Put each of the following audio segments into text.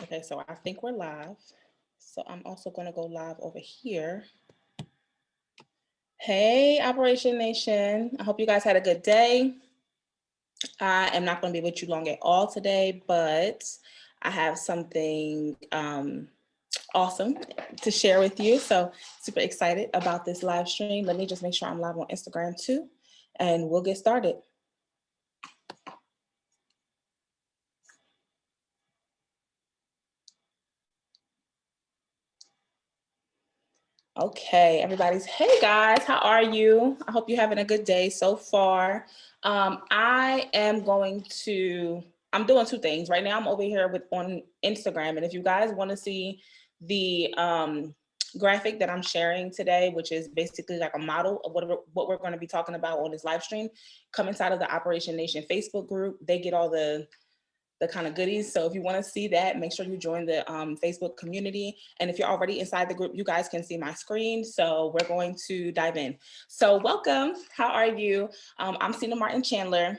Okay, so I think we're live. So I'm also going to go live over here. Hey, Operation Nation. I hope you guys had a good day. I am not going to be with you long at all today, but I have something awesome to share with you. So super excited about this live stream. Let me just make sure I'm live on Instagram too, and we'll get started. Okay, everybody's, hey guys, how are you? I hope you're having a good day so far. I'm doing two things right now. I'm over here on Instagram, and if you guys want to see the graphic that I'm sharing today, which is basically like a model of what we're going to be talking about on this live stream, come inside of the Operation Nation Facebook group. They get all the kind of goodies. So if you want to see that, make sure you join the Facebook community. And if you're already inside the group, you guys can see my screen. So we're going to dive in. So welcome. How are you? I'm Cena Martin Chandler.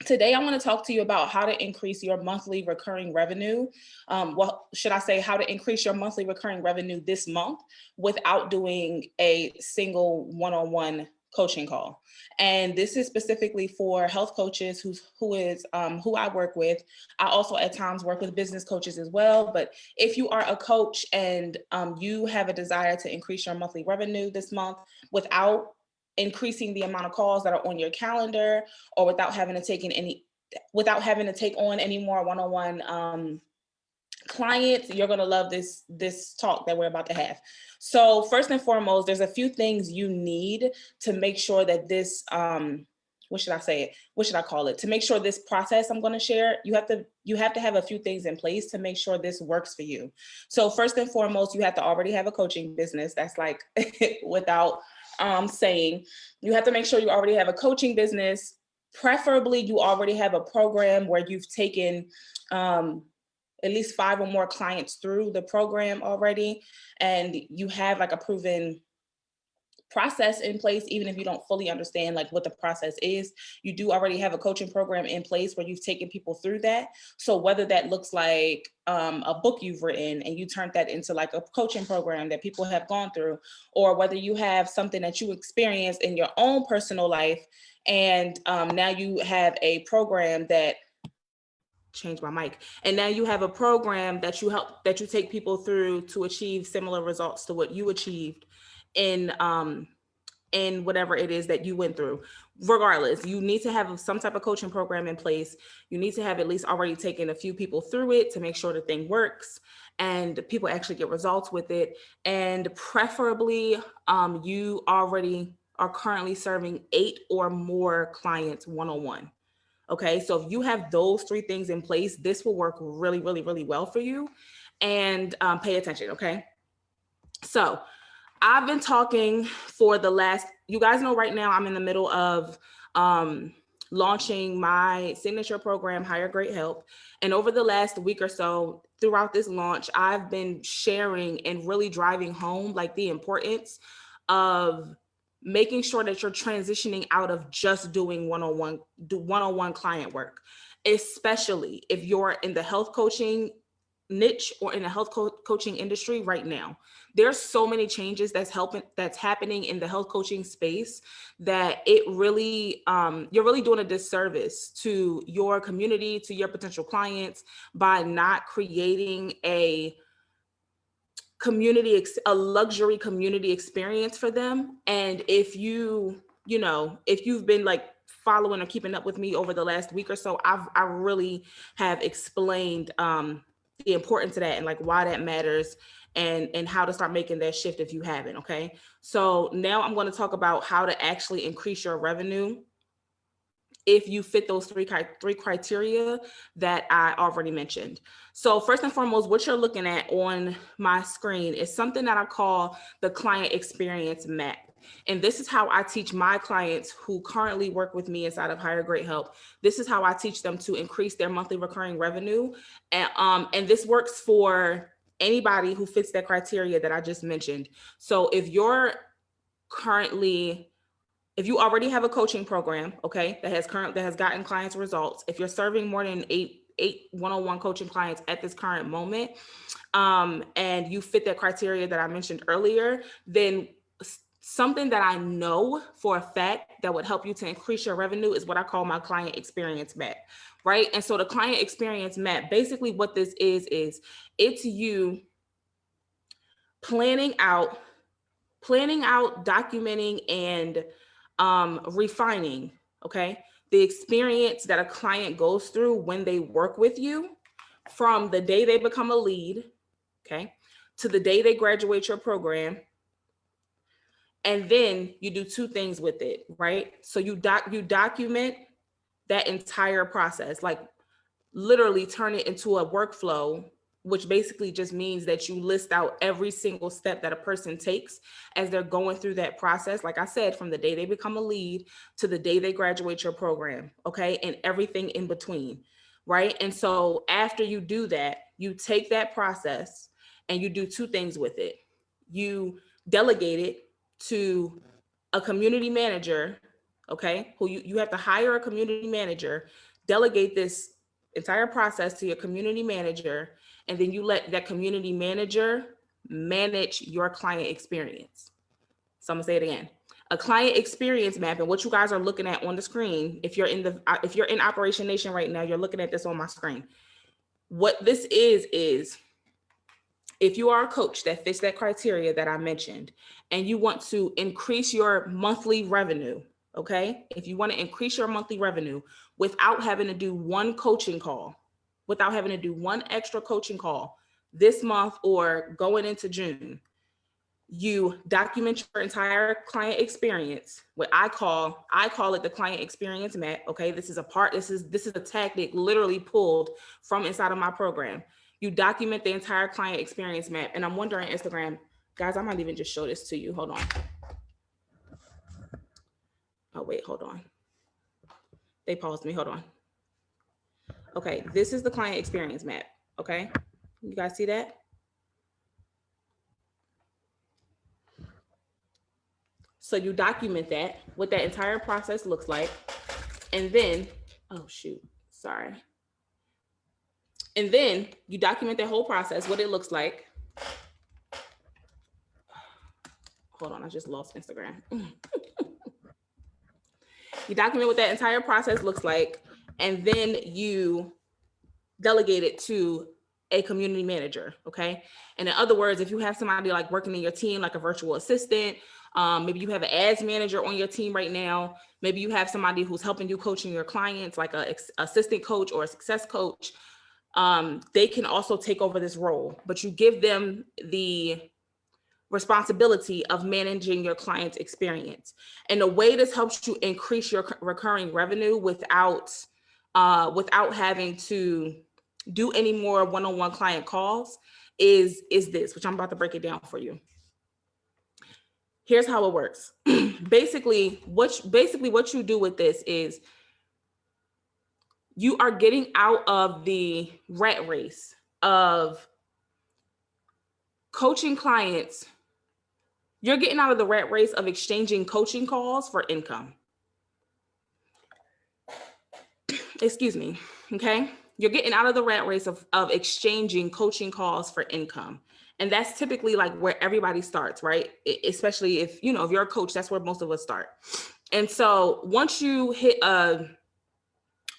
Today, I want to talk to you about how to increase your monthly recurring revenue. Well, should I say how to increase your monthly recurring revenue this month without doing a single one-on-one coaching call. And this is specifically for health coaches who I work with. I also at times work with business coaches as well. But if you are a coach and you have a desire to increase your monthly revenue this month without increasing the amount of calls that are on your calendar, or without having to take on any more one-on-one clients, you're going to love this talk that we're about to have. So first and foremost, there's a few things you need to make sure that this what should I say it? What should I call it? To make sure this process I'm going to share, you have to have a few things in place to make sure this works for you. So first and foremost, you have to already have a coaching business. That's like without saying. You have to make sure you already have a coaching business. Preferably, you already have a program where you've taken at least 5 or more clients through the program already, and you have like a proven process in place. Even if you don't fully understand like what the process is, you do already have a coaching program in place where you've taken people through that. So whether that looks like a book you've written and you turned that into like a coaching program that people have gone through, or whether you have something that you experienced in your own personal life and now you have a program that change my mic, and now you have a program that you take people through to achieve similar results to what you achieved in whatever it is that you went through. Regardless, you need to have some type of coaching program in place. You need to have at least already taken a few people through it to make sure the thing works and people actually get results with it. And preferably, you already are currently serving 8 or more clients one-on-one. Okay, so if you have those 3 things in place, this will work really, really, really well for you. And pay attention, okay? So I've been talking for the last, you guys know right now I'm in the middle of launching my signature program, Hire Great Help. And over the last week or so, throughout this launch, I've been sharing and really driving home like the importance of making sure that you're transitioning out of just doing one-on-one client work, especially if you're in the health coaching niche or in the health coaching industry right now. There's so many changes that's happening in the health coaching space that it really you're really doing a disservice to your community, to your potential clients, by not creating a luxury community experience for them. And if if you've been like following or keeping up with me over the last week or so, I really have explained the importance of that and like why that matters, and how to start making that shift if you haven't. Okay, so now I'm going to talk about how to actually increase your revenue if you fit those three criteria that I already mentioned. So first and foremost, what you're looking at on my screen is something that I call the client experience map. And this is how I teach my clients who currently work with me inside of Hire Great Help. This is how I teach them to increase their monthly recurring revenue. And this works for anybody who fits that criteria that I just mentioned. So if you already have a coaching program, okay, that has gotten clients results, if you're serving more than 8 one-on-one coaching clients at this current moment, and you fit that criteria that I mentioned earlier, then something that I know for a fact that would help you to increase your revenue is what I call my client experience map, right? And so the client experience map, basically what this is it's you planning out, documenting, and refining, okay, the experience that a client goes through when they work with you, from the day they become a lead, okay, to the day they graduate your program. And then you do 2 things with it, right? So you document that entire process, like literally turn it into a workflow, which basically just means that you list out every single step that a person takes as they're going through that process. Like I said, from the day they become a lead to the day they graduate your program, okay? And everything in between, right? And so after you do that, you take that process and you do 2 things with it. You delegate it to a community manager, okay? Who you have to hire a community manager, delegate this entire process to your community manager, and then you let that community manager manage your client experience. So I'm gonna say it again. A client experience map, and what you guys are looking at on the screen, if you're in Operation Nation right now, you're looking at this on my screen. What this is if you are a coach that fits that criteria that I mentioned, and you want to increase your monthly revenue, okay? If you want to increase your monthly revenue without having to do one coaching call, without having to do one extra coaching call this month or going into June, you document your entire client experience. What I call it the client experience map. Okay, this is a tactic literally pulled from inside of my program. You document the entire client experience map. And I'm wondering, Instagram, guys, I might even just show this to you. Hold on. Oh, wait, hold on. They paused me, hold on. Okay, this is the client experience map, okay? You guys see that? So you document that, what that entire process looks like. And then, oh shoot, sorry. And then you document that whole process, what it looks like. Hold on, I just lost Instagram. You document what that entire process looks like, and then you delegate it to a community manager, okay? And in other words, if you have somebody like working in your team, like a virtual assistant, maybe you have an ads manager on your team right now, maybe you have somebody who's helping you coaching your clients, like a assistant coach or a success coach, they can also take over this role, but you give them the responsibility of managing your client's experience. And the way this helps you increase your recurring revenue without having to do any more one-on-one client calls is this, which I'm about to break it down for you. Here's how it works. Basically, what you do with this is you are getting out of the rat race of coaching clients. You're getting out of the rat race of exchanging coaching calls for income. Excuse me, okay? You're getting out of the rat race of exchanging coaching calls for income. And that's typically like where everybody starts, right? Especially if you're a coach, that's where most of us start. And so once you hit a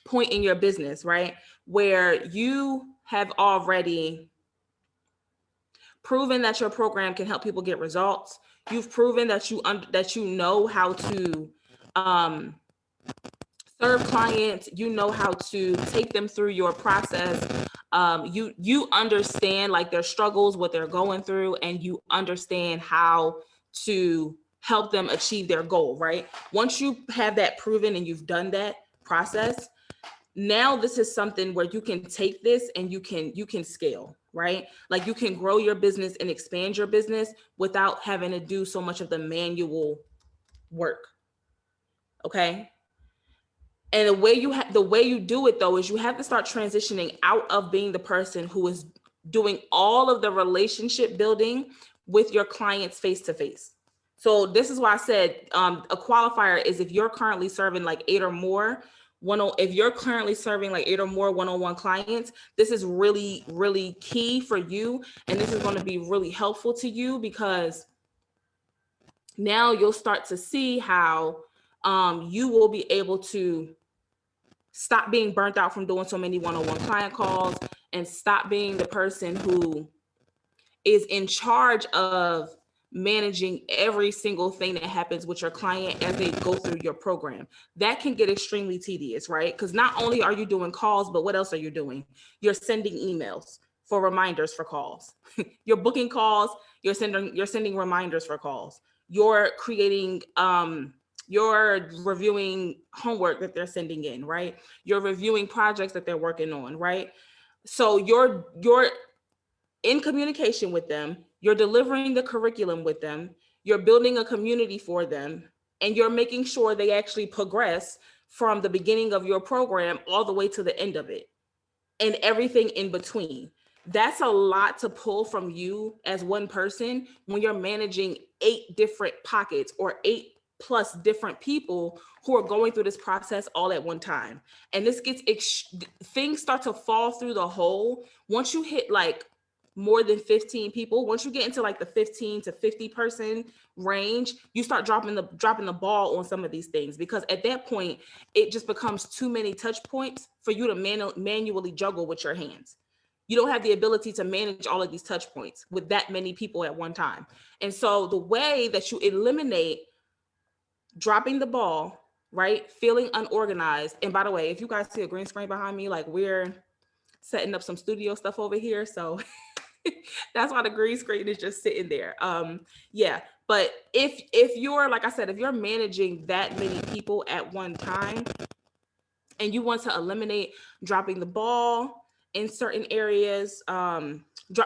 point in your business, right, where you have already proven that your program can help people get results, you've proven that you know how to serve clients, you know how to take them through your process, you understand like their struggles, what they're going through, and you understand how to help them achieve their goal, right? Once you have that proven and you've done that process, now this is something where you can take this and you can scale, right? Like you can grow your business and expand your business without having to do so much of the manual work. Okay. And the way you do it though is you have to start transitioning out of being the person who is doing all of the relationship building with your clients face to face. So this is why I said a qualifier is if you're currently serving like 8 or more if you're currently serving like 8 or more one-on-one clients, this is really, really key for you. And this is going to be really helpful to you, because now you'll start to see how you will be able to stop being burnt out from doing so many one-on-one client calls, and stop being the person who is in charge of managing every single thing that happens with your client as they go through your program. That can get extremely tedious, right? Because not only are you doing calls, but what else are you doing? You're sending emails for reminders for calls. You're booking calls, you're sending reminders for calls. You're creating you're reviewing homework that they're sending in, right? You're reviewing projects that they're working on, right? So you're in communication with them, you're delivering the curriculum with them, you're building a community for them, and you're making sure they actually progress from the beginning of your program all the way to the end of it, and everything in between. That's a lot to pull from you as one person when you're managing 8 different pockets, or 8 plus different people who are going through this process all at one time. And this gets things start to fall through the hole once you hit like more than 15 people. Once you get into like the 15 to 50 person range, you start dropping the ball on some of these things, because at that point it just becomes too many touch points for you to manually juggle with your hands. You don't have the ability to manage all of these touch points with that many people at one time. And so the way that you eliminate dropping the ball, right, feeling unorganized. And by the way, if you guys see a green screen behind me, like we're setting up some studio stuff over here, so that's why the green screen is just sitting there. Yeah, but if you're, like I said, if you're managing that many people at one time, and you want to eliminate dropping the ball in certain areas,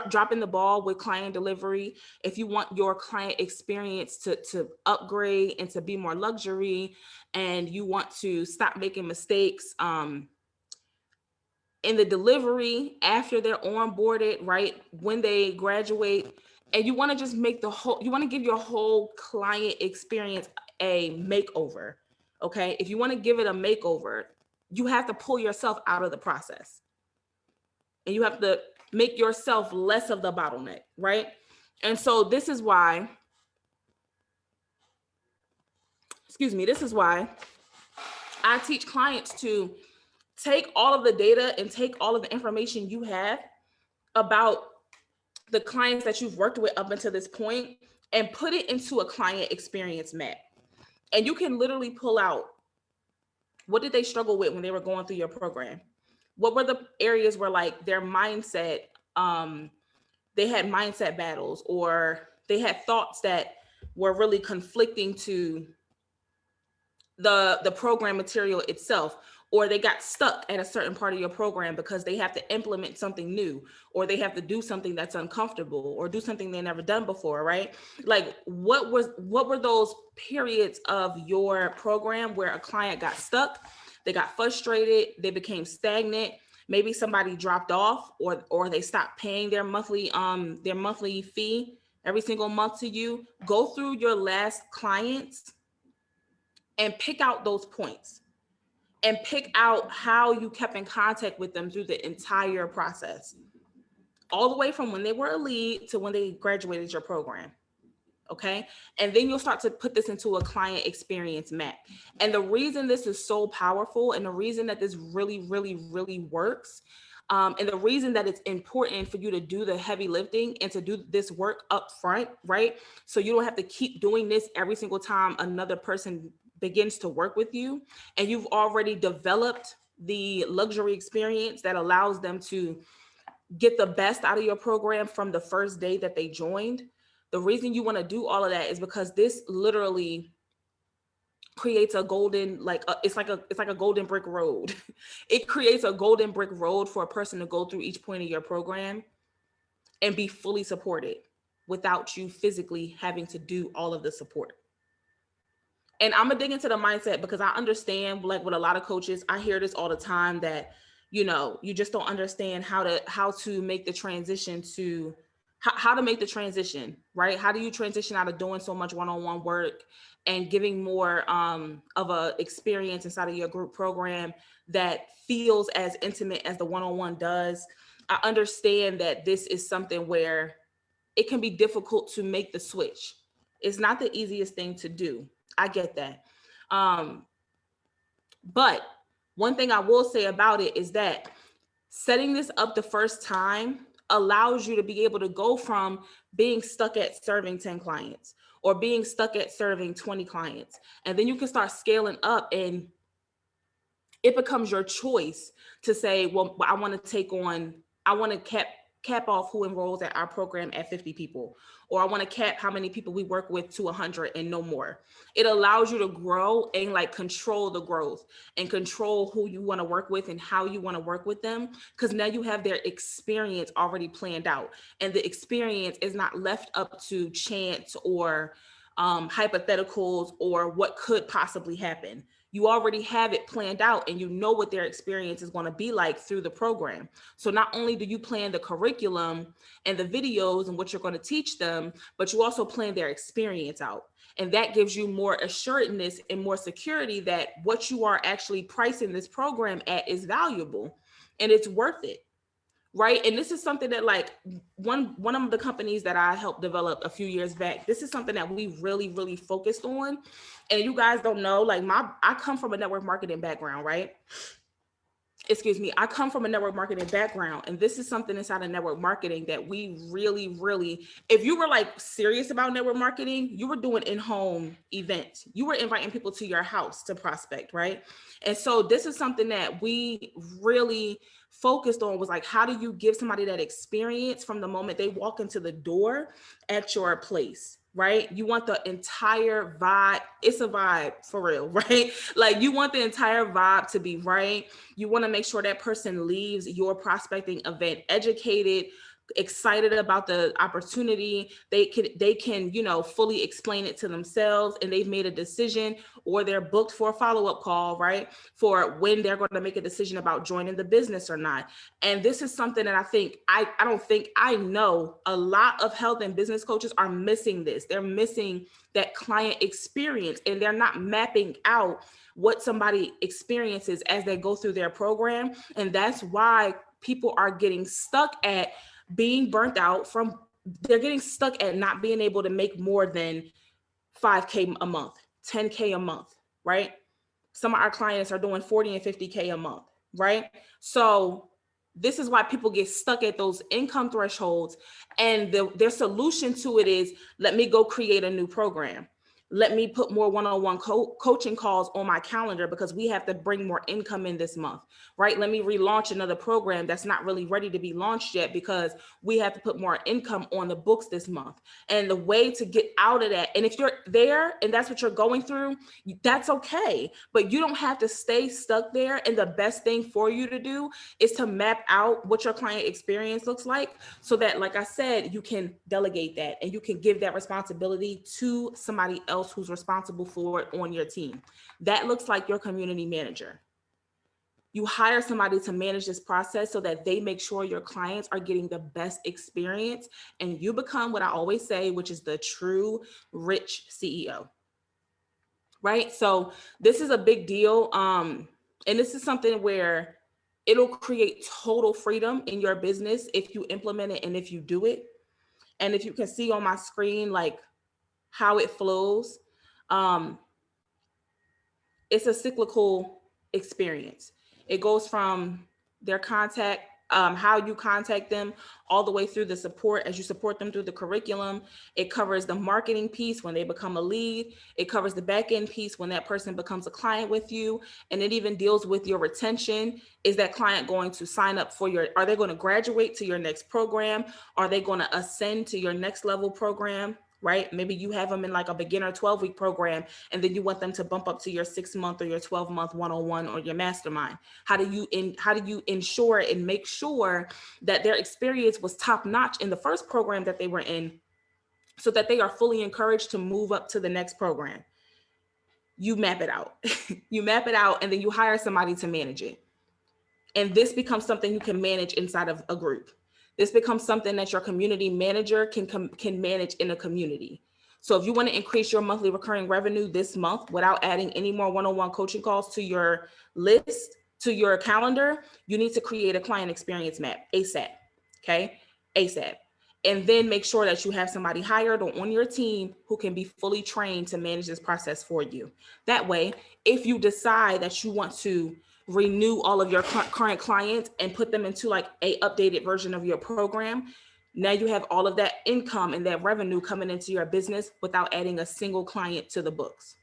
dropping the ball with client delivery, if you want your client experience to upgrade and to be more luxury, and you want to stop making mistakes in the delivery after they're onboarded, right, when they graduate, and you want to just make you want to give your whole client experience a makeover, okay? If you want to give it a makeover, you have to pull yourself out of the process, and you have to make yourself less of the bottleneck, right? And so this is why I teach clients to take all of the data and take all of the information you have about the clients that you've worked with up until this point, and put it into a client experience map. And you can literally pull out, what did they struggle with when they were going through your program? What were the areas where like their mindset, they had mindset battles, or they had thoughts that were really conflicting to the program material itself, or they got stuck at a certain part of your program because they have to implement something new, or they have to do something that's uncomfortable, or do something they never done before, right? Like what were those periods of your program where a client got stuck, they got frustrated, they became stagnant, maybe somebody dropped off, or they stopped paying their monthly fee every single month to you? Go through your last clients and pick out those points, and pick out how you kept in contact with them through the entire process, all the way from when they were a lead to when they graduated your program. Okay. And then you'll start to put this into a client experience map. And the reason this is so powerful, and the reason that this really, really, really works, and the reason that it's important for you to do the heavy lifting and to do this work up front, right? So you don't have to keep doing this every single time another person begins to work with you, and you've already developed the luxury experience that allows them to get the best out of your program from the first day that they joined. The reason you want to do all of that is because this literally creates a golden, it's like a golden brick road. It creates a golden brick road for a person to go through each point of your program and be fully supported without you physically having to do all of the support. And I'm gonna dig into the mindset, because I understand, like with a lot of coaches, I hear this all the time, that, you know, you just don't understand how to make the transition to how to make the transition, right? How do you transition out of doing so much one-on-one work and giving more of a experience inside of your group program that feels as intimate as the one-on-one does? I understand that this is something where it can be difficult to make the switch. It's not the easiest thing to do. I get that. Um, but one thing I will say about it is that setting this up the first time allows you to be able to go from being stuck at serving 10 clients or being stuck at serving 20 clients. And then you can start scaling up, and it becomes your choice to say, well, I want to take on, I want to cap off who enrolls at our program at 50 people, or I want to cap how many people we work with to 100 and no more. It allows you to grow and like control the growth and control who you want to work with and how you want to work with them, because now you have their experience already planned out, and the experience is not left up to chance or hypotheticals or what could possibly happen. You already have it planned out, and you know what their experience is going to be like through the program. So not only do you plan the curriculum and the videos and what you're going to teach them, but you also plan their experience out. And that gives you more assuredness and more security that what you are actually pricing this program at is valuable and it's worth it. Right. And this is something that like one of the companies that I helped develop a few years back, this is something that we really focused on. And you guys don't know, like I come from a network marketing background, right? Excuse me, I come from a network marketing background, and this is something inside of network marketing that we really, if you were like serious about network marketing, you were doing in-home events. You were inviting people to your house to prospect, right? And so this is something that we really focused on, was like, how do you give somebody that experience from the moment they walk into the door at your place? Right? You want the entire vibe. It's a vibe for real, right? Like you want the entire vibe to be right. You want to make sure that person leaves your prospecting event educated, excited about the opportunity. They can, you know, fully explain it to themselves, and they've made a decision, or they're booked for a follow-up call, right? For when they're going to make a decision about joining the business or not. And this is something that I know a lot of health and business coaches are missing this. They're missing that client experience, and they're not mapping out what somebody experiences as they go through their program. And that's why people are getting stuck at being burnt out they're getting stuck at not being able to make more than 5K a month, 10K a month, right? Some of our clients are doing 40 and 50K a month, right? So this is why people get stuck at those income thresholds, and their solution to it is, let me go create a new program. Let me put more one-on-one coaching calls on my calendar because we have to bring more income in this month, right? Let me relaunch another program that's not really ready to be launched yet because we have to put more income on the books this month. And the way to get out of that, and if you're there and that's what you're going through, that's okay, but you don't have to stay stuck there. And the best thing for you to do is to map out what your client experience looks like, so that, like I said, you can delegate that and you can give that responsibility to somebody else who's responsible for it on your team. That looks like your community manager. You hire somebody to manage this process so that they make sure your clients are getting the best experience, and you become what I always say, which is the true rich CEO. Right? So this is a big deal. And this is something where it'll create total freedom in your business if you implement it and if you do it. And if you can see on my screen, like how it flows, it's a cyclical experience. It goes from their contact, how you contact them, all the way through the support as you support them through the curriculum. It covers the marketing piece when they become a lead. It covers the back end piece when that person becomes a client with you. And it even deals with your retention. Is that client going to sign up for are they going to graduate to your next program? Are they going to ascend to your next level program? Right? Maybe you have them in like a beginner 12-week program, and then you want them to bump up to your 6-month or your 12-month one-on-one or your mastermind. How do you ensure and make sure that their experience was top-notch in the first program that they were in, so that they are fully encouraged to move up to the next program? You map it out. You map it out, and then you hire somebody to manage it. And this becomes something you can manage inside of a group. This becomes something that your community manager can manage in a community. So if you want to increase your monthly recurring revenue this month without adding any more one-on-one coaching calls to your list, to your calendar, you need to create a client experience map ASAP. Okay, ASAP. And then make sure that you have somebody hired or on your team who can be fully trained to manage this process for you. That way, if you decide that you want to renew all of your current clients and put them into like a updated version of your program, now you have all of that income and that revenue coming into your business without adding a single client to the books.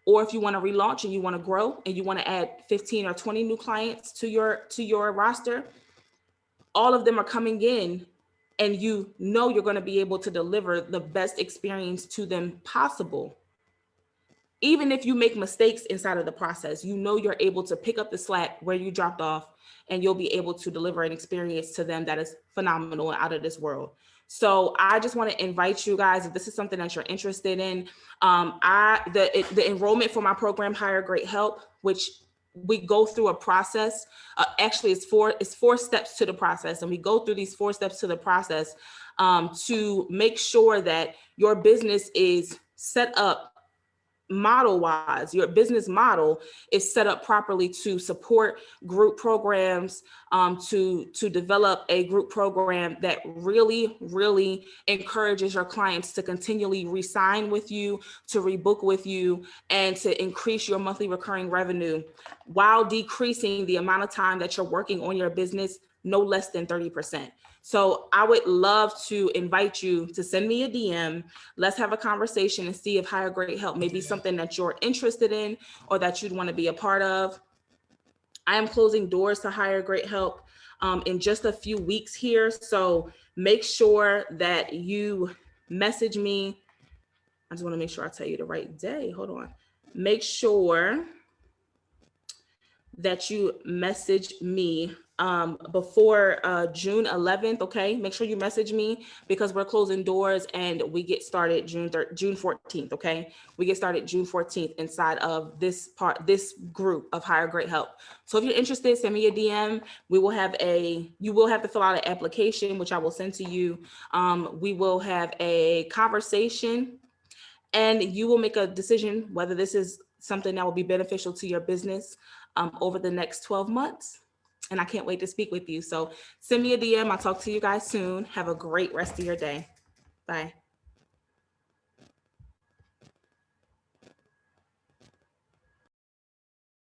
Or if you want to relaunch and you want to grow and you want to add 15 or 20 new clients to your roster, all of them are coming in, and you know you're going to be able to deliver the best experience to them possible. Even if you make mistakes inside of the process, you know you're able to pick up the slack where you dropped off, and you'll be able to deliver an experience to them that is phenomenal and out of this world. So I just want to invite you guys, if this is something that you're interested in, the enrollment for my program, Hire Great Help, which we go through a process. Actually, it's four steps to the process, and we go through these 4 steps to the process to make sure that your business is set up model wise. Your business model is set up properly to support group programs, to develop a group program that really encourages your clients to continually re-sign with you, to rebook with you, and to increase your monthly recurring revenue while decreasing the amount of time that you're working on your business no less than 30%. So I would love to invite you to send me a DM. Let's have a conversation and see if Hire Great Help may be something that you're interested in or that you'd want to be a part of. I am closing doors to Hire Great Help in just a few weeks here. So make sure that you message me. I just want to make sure I tell you the right day. Hold on. Make sure that you message me before June 11th. Okay, make sure you message me because we're closing doors and we get started June 14th. Okay, we get started June 14th inside of this group of Hire Great Help. So if you're interested, send me a DM. You will have to fill out an application, which I will send to you. We will have a conversation, and you will make a decision whether this is something that will be beneficial to your business over the next 12 months. And I can't wait to speak with you. So send me a DM. I'll talk to you guys soon. Have a great rest of your day. Bye.